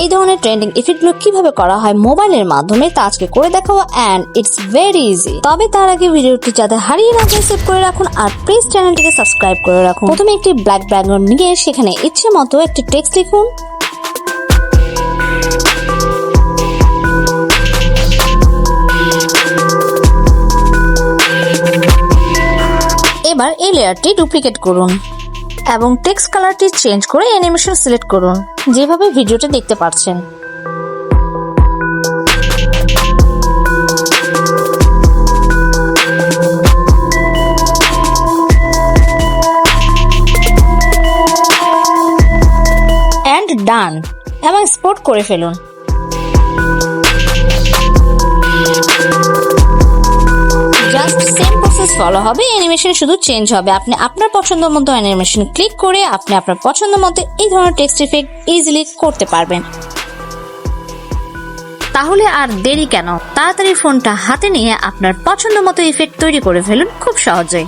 এই ধরনের ট্রেন্ডিং ইফেক্টগুলো কিভাবে করা হয় মোবাইলের মাধ্যমে তা আজকে করে দেখাবো, এন্ড ইটস ভেরি ইজি। তবে তার আগে ভিডিওটি যাতে হারিয়ে না যায় সেভ করে রাখুন আর প্লিজ চ্যানেলটিকে সাবস্ক্রাইব করে রাখুন। প্রথমে একটি ব্ল্যাক ব্যাকগ্রাউন্ড নিয়ে সেখানে ইচ্ছে মতো একটি টেক্সট লিখুন। এবার এই লেয়ারটি ডুপ্লিকেট করুন এবং টেক্সট কালারটি চেঞ্জ করে অ্যানিমেশন সিলেক্ট করুন, যেভাবে ভিডিওতে দেখতে পাচ্ছেন। এন্ড ডান এবং এক্সপোর্ট করে ফেলুন। জাস্ট সেম প্রসেস ফলো হবে, অ্যানিমেশন শুধু চেঞ্জ হবে। আপনি আপনার পছন্দ মতো অ্যানিমেশন ক্লিক করে আপনি আপনার পছন্দ মতো এই ধরনের টেক্সট ইফেক্ট ইজিলি করতে পারবেন। তাহলে আর দেরি কেন, তাড়াতাড়ি ফোনটা হাতে নিয়ে আপনার পছন্দ মতো ইফেক্ট তৈরি করে ফেলুন খুব সহজেই।